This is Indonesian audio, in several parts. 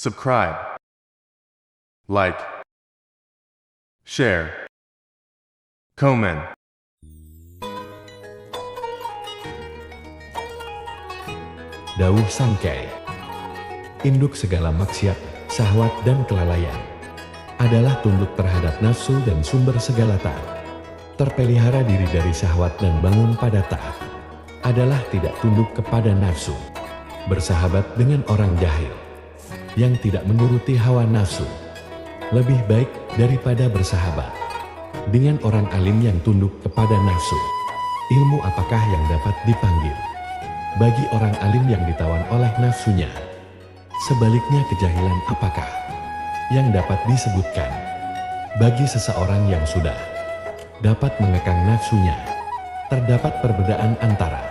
subscribe, like, share, comment. Dauh Sangkai. Induk segala maksiat, syahwat dan kelalaian adalah tunduk terhadap nafsu dan sumber segala taat. Terpelihara diri dari syahwat dan bangun pada taat adalah tidak tunduk kepada nafsu. Bersahabat dengan orang jahil yang tidak menuruti hawa nafsu lebih baik daripada bersahabat dengan orang alim yang tunduk kepada nafsu. Ilmu apakah yang dapat dipanggil bagi orang alim yang ditawan oleh nafsunya? Sebaliknya, kejahilan apakah yang dapat disebutkan bagi seseorang yang sudah dapat mengekang nafsunya? Terdapat perbedaan antara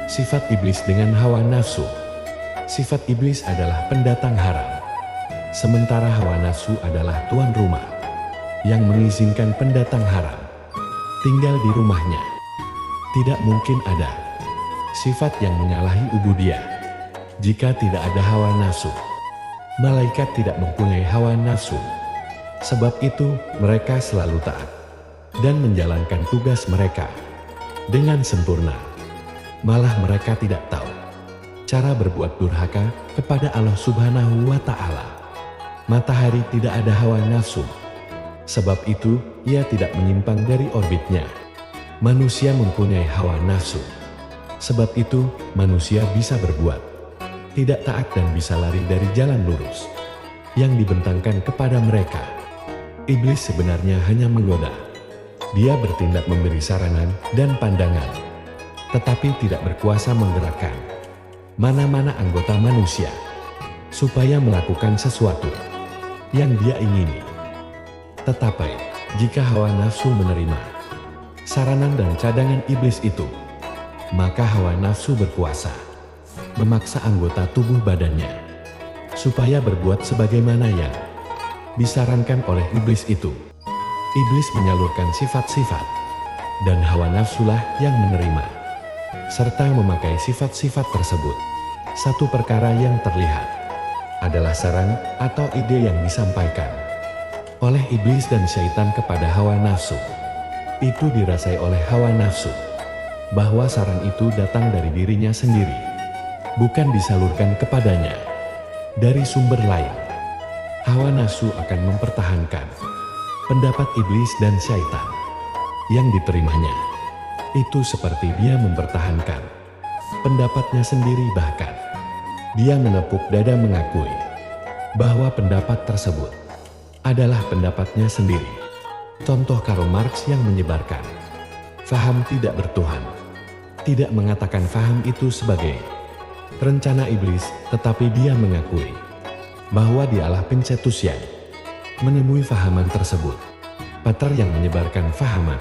sifat iblis dengan hawa nafsu. Sifat iblis adalah pendatang haram, sementara hawa nafsu adalah tuan rumah yang mengizinkan pendatang haram tinggal di rumahnya. Tidak mungkin ada sifat yang menyalahi ubudiyah jika tidak ada hawa nafsu. Malaikat tidak mempunyai hawa nafsu, sebab itu mereka selalu taat dan menjalankan tugas mereka dengan sempurna. Malah mereka tidak tahu cara berbuat durhaka kepada Allah Subhanahu wa Ta'ala. Matahari tidak ada hawa nafsu, sebab itu ia tidak menyimpang dari orbitnya. Manusia mempunyai hawa nafsu, sebab itu manusia bisa berbuat tidak taat dan bisa lari dari jalan lurus yang dibentangkan kepada mereka. Iblis sebenarnya hanya menggoda. Dia bertindak memberi saranan dan pandangan, tetapi tidak berkuasa menggerakkan mana-mana anggota manusia supaya melakukan sesuatu yang dia ingini. Tetapi jika hawa nafsu menerima saranan dan cadangan iblis itu, maka hawa nafsu berkuasa memaksa anggota tubuh badannya supaya berbuat sebagaimana yang disarankan oleh iblis itu. Iblis menyalurkan sifat-sifat dan hawa nafsulah yang menerima serta memakai sifat-sifat tersebut. Satu perkara yang terlihat adalah saran atau ide yang disampaikan oleh iblis dan syaitan kepada hawa nafsu. Itu dirasai oleh hawa nafsu bahwa saran itu datang dari dirinya sendiri, bukan disalurkan kepadanya dari sumber lain. Hawa nafsu akan mempertahankan pendapat iblis dan syaitan yang diterimanya. Itu seperti dia mempertahankan pendapatnya sendiri, bahkan dia menepuk dada mengakui bahwa pendapat tersebut adalah pendapatnya sendiri. Contoh Karl Marx yang menyebarkan faham tidak bertuhan, tidak mengatakan faham itu sebagai rencana iblis, tetapi dia mengakui bahwa dialah pencetus yang menemui fahaman tersebut. Pater yang menyebarkan fahaman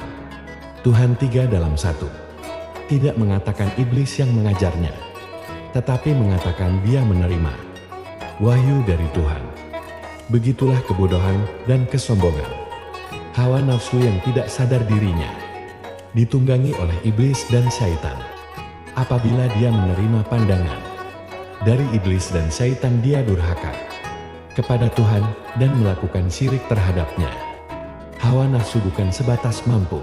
Tuhan 3 dalam 1 tidak mengatakan iblis yang mengajarnya, tetapi mengatakan dia menerima wahyu dari Tuhan. Begitulah kebodohan dan kesombongan hawa nafsu yang tidak sadar dirinya ditunggangi oleh iblis dan syaitan. Apabila dia menerima pandangan dari iblis dan syaitan, dia durhaka kepada Tuhan dan melakukan syirik terhadapnya. Hawa nafsu bukan sebatas mampu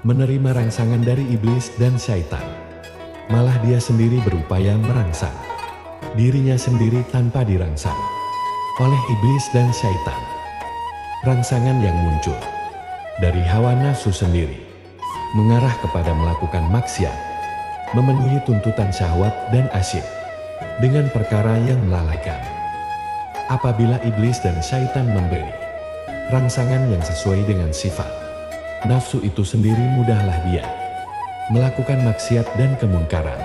menerima rangsangan dari iblis dan syaitan, malah dia sendiri berupaya merangsang dirinya sendiri tanpa dirangsang oleh iblis dan syaitan. Rangsangan yang muncul dari hawa nafsu sendiri mengarah kepada melakukan maksiat, memenuhi tuntutan syahwat dan asyik dengan perkara yang melalaikan. Apabila iblis dan syaitan memberi rangsangan yang sesuai dengan sifat nafsu itu sendiri, mudahlah dia melakukan maksiat dan kemungkaran.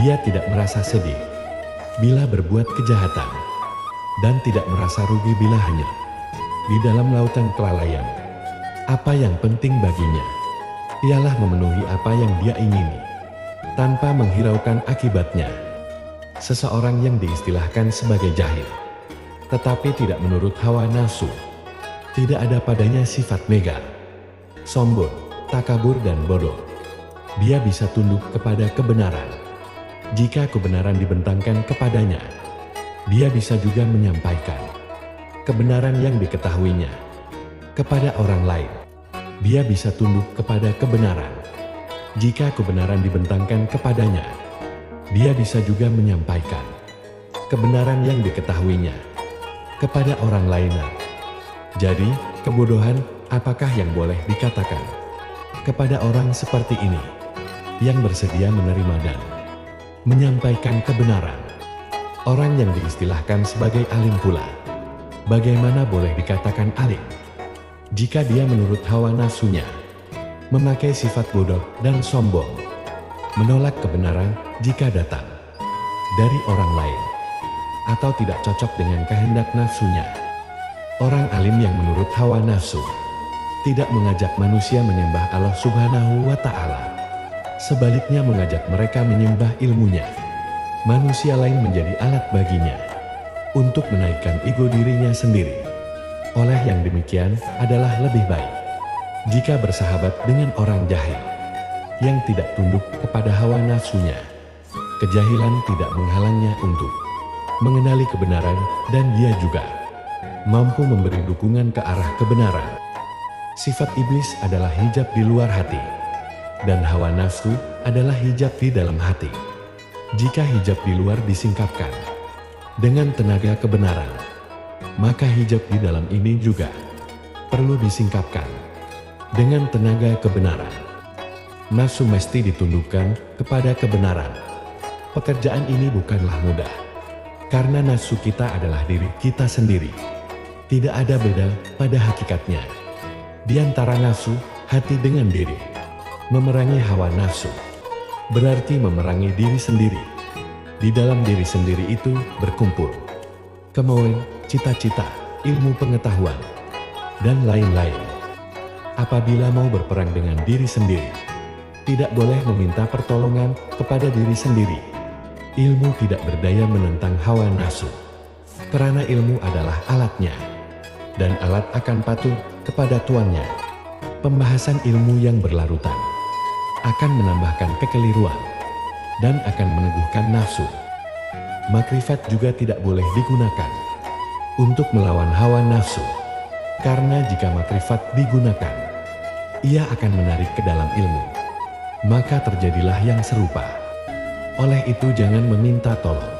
Dia tidak merasa sedih bila berbuat kejahatan dan tidak merasa rugi bila hanya di dalam lautan kelalaian. Apa yang penting baginya ialah memenuhi apa yang dia ingini tanpa menghiraukan akibatnya. Seseorang yang diistilahkan sebagai jahil tetapi tidak menurut hawa nafsu, tidak ada padanya sifat mega, sombong, takabur dan bodoh. Dia bisa tunduk kepada kebenaran jika kebenaran dibentangkan kepadanya. Dia bisa juga menyampaikan kebenaran yang diketahuinya kepada orang lain. Dia bisa tunduk kepada kebenaran. Jika kebenaran dibentangkan kepadanya, dia bisa juga menyampaikan kebenaran yang diketahuinya kepada orang lainnya. Jadi, kebodohan apakah yang boleh dikatakan kepada orang seperti ini yang bersedia menerima dan menyampaikan kebenaran? Orang yang diistilahkan sebagai alim pula, bagaimana boleh dikatakan alim jika dia menurut hawa nafsunya memakai sifat bodoh dan sombong, menolak kebenaran jika datang dari orang lain atau tidak cocok dengan kehendak nafsunya? Orang alim yang menurut hawa nafsu tidak mengajak manusia menyembah Allah Subhanahu wa Ta'ala, sebaliknya mengajak mereka menyembah ilmunya. Manusia lain menjadi alat baginya untuk menaikkan ego dirinya sendiri. Oleh yang demikian adalah lebih baik jika bersahabat dengan orang jahil yang tidak tunduk kepada hawa nafsunya. Kejahilan tidak menghalangnya untuk mengenali kebenaran, dan dia juga mampu memberi dukungan ke arah kebenaran. Sifat iblis adalah hijab di luar hati, dan hawa nafsu adalah hijab di dalam hati. Jika hijab di luar disingkapkan dengan tenaga kebenaran, maka hijab di dalam ini juga perlu disingkapkan dengan tenaga kebenaran. Nafsu mesti ditundukkan kepada kebenaran. Pekerjaan ini bukanlah mudah, karena nafsu kita adalah diri kita sendiri. Tidak ada beda pada hakikatnya di antara nafsu hati dengan diri. Memerangi hawa nafsu berarti memerangi diri sendiri. Di dalam diri sendiri itu berkumpul kemauan, cita-cita, ilmu pengetahuan, dan lain-lain. Apabila mau berperang dengan diri sendiri, tidak boleh meminta pertolongan kepada diri sendiri. Ilmu tidak berdaya menentang hawa nafsu, karena ilmu adalah alatnya, dan alat akan patuh kepada tuannya. Pembahasan ilmu yang berlarutan akan menambahkan kekeliruan dan akan meneguhkan nafsu. Makrifat juga tidak boleh digunakan untuk melawan hawa nafsu, karena jika makrifat digunakan, ia akan menarik ke dalam ilmu, maka terjadilah yang serupa. Oleh itu jangan meminta tolong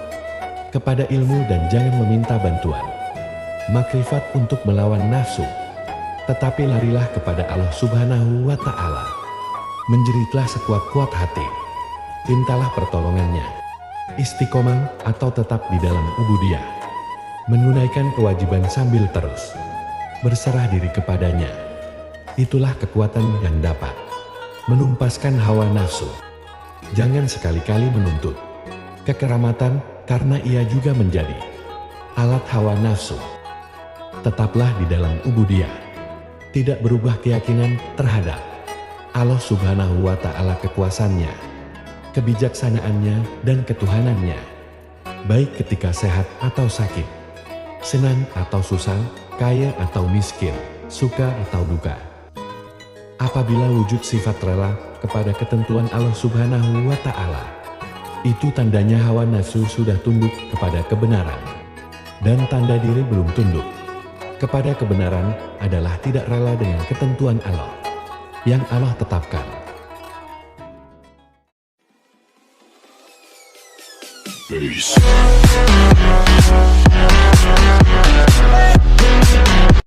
kepada ilmu dan jangan meminta bantuan makrifat untuk melawan nafsu, tetapi larilah kepada Allah Subhanahu wa Ta'ala. Menjeritlah sekuat-kuat hati, mintalah pertolongannya, istiqomah atau tetap di dalam ubudiyah, menunaikan kewajiban sambil terus berserah diri kepadanya. Itulah kekuatan yang dapat menumpaskan hawa nafsu. Jangan sekali-kali menuntut kekeramatan, karena ia juga menjadi alat hawa nafsu. Tetaplah di dalam ubudiyah, tidak berubah keyakinan terhadap Allah Subhanahu wa Ta'ala, kekuasaannya, kebijaksanaannya, dan ketuhanannya, baik ketika sehat atau sakit, senang atau susah, kaya atau miskin, suka atau duka. Apabila wujud sifat rela kepada ketentuan Allah Subhanahu wa Ta'ala, itu tandanya hawa nafsu sudah tunduk kepada kebenaran, dan tanda diri belum tunduk kepada kebenaran adalah tidak rela dengan ketentuan Allah yang Allah tetapkan. Peace.